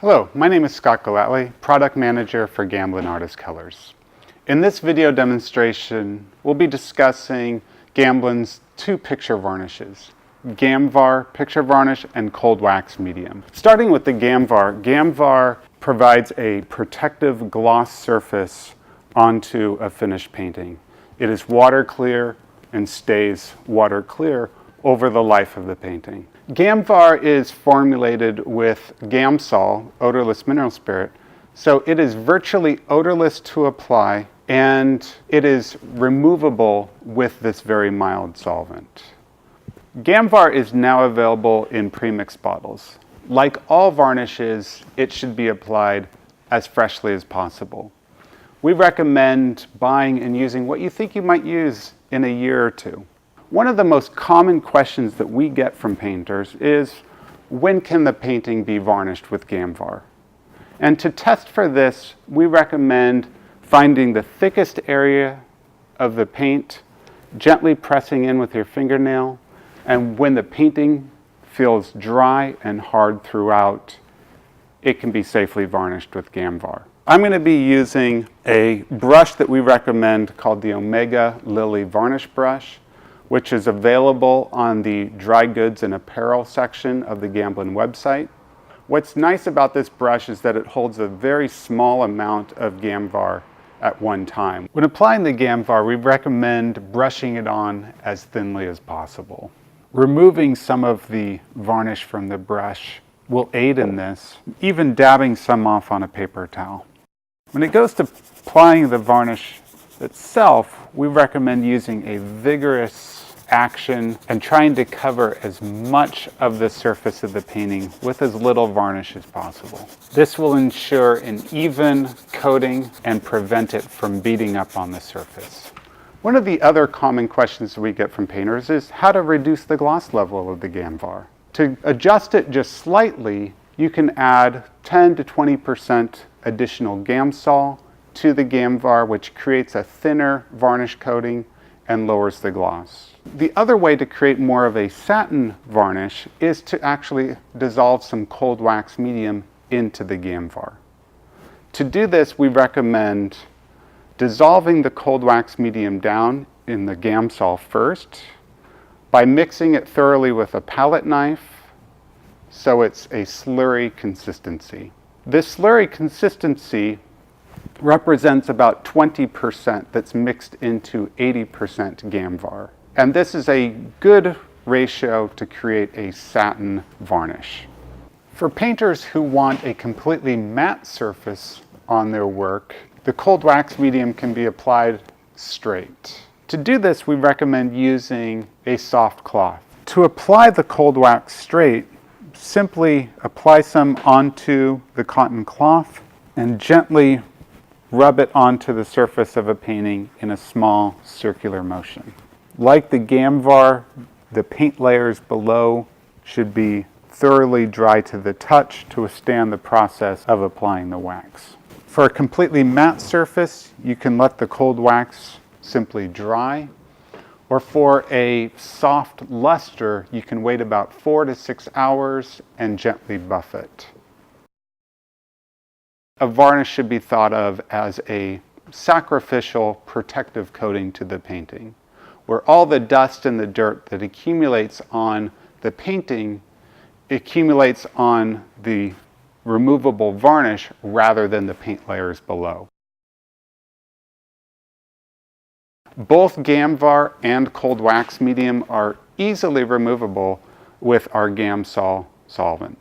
Hello, my name is Scott Galatly, Product Manager for Gamblin Artist Colors. In this video demonstration, we'll be discussing Gamblin's two picture varnishes, Gamvar picture varnish and cold wax medium. Starting with the Gamvar, Gamvar provides a protective gloss surface onto a finished painting. It is water clear and stays water clear over the life of the painting. Gamvar is formulated with Gamsol, odorless mineral spirit, so it is virtually odorless to apply and it is removable with this very mild solvent. Gamvar is now available in pre-mixed bottles. Like all varnishes, it should be applied as freshly as possible. We recommend buying and using what you think you might use in a year or two. One of the most common questions that we get from painters is, when can the painting be varnished with Gamvar? And to test for this, we recommend finding the thickest area of the paint, gently pressing in with your fingernail, and when the painting feels dry and hard throughout, it can be safely varnished with Gamvar. I'm going to be using a brush that we recommend called the Omega Lily Varnish Brush, which is available on the dry goods and apparel section of the Gamblin website. What's nice about this brush is that it holds a very small amount of Gamvar at one time. When applying the Gamvar, we recommend brushing it on as thinly as possible. Removing some of the varnish from the brush will aid in this, even dabbing some off on a paper towel. When it goes to applying the varnish itself, we recommend using a vigorous action and trying to cover as much of the surface of the painting with as little varnish as possible. This will ensure an even coating and prevent it from beating up on the surface. One of the other common questions we get from painters is how to reduce the gloss level of the Gamvar. To adjust it just slightly, you can add 10 to 20% additional Gamsol to the Gamvar, which creates a thinner varnish coating and lowers the gloss. The other way to create more of a satin varnish is to actually dissolve some cold wax medium into the Gamvar. To do this, we recommend dissolving the cold wax medium down in the Gamsol first by mixing it thoroughly with a palette knife so it's a slurry consistency. This slurry consistency represents about 20% that's mixed into 80% Gamvar. And this is a good ratio to create a satin varnish. For painters who want a completely matte surface on their work, the cold wax medium can be applied straight. To do this, we recommend using a soft cloth. To apply the cold wax straight, simply apply some onto the cotton cloth and gently rub it onto the surface of a painting in a small circular motion. Like the Gamvar, the paint layers below should be thoroughly dry to the touch to withstand the process of applying the wax. For a completely matte surface, you can let the cold wax simply dry, or for a soft luster, you can wait about 4 to 6 hours and gently buff it. A varnish should be thought of as a sacrificial protective coating to the painting, where all the dust and the dirt that accumulates on the painting accumulates on the removable varnish rather than the paint layers below. Both Gamvar and cold wax medium are easily removable with our Gamsol solvent.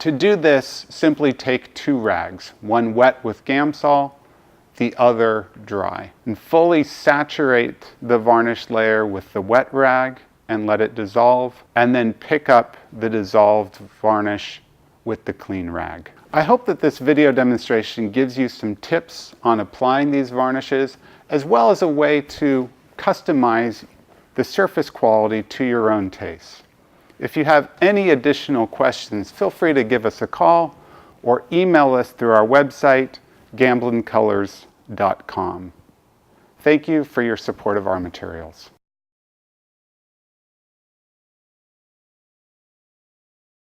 To do this, simply take 2 rags, one wet with Gamsol, the other dry, and fully saturate the varnish layer with the wet rag and let it dissolve, and then pick up the dissolved varnish with the clean rag. I hope that this video demonstration gives you some tips on applying these varnishes, as well as a way to customize the surface quality to your own taste. If you have any additional questions, feel free to give us a call or email us through our website, gamblincolors.com. Thank you for your support of our materials.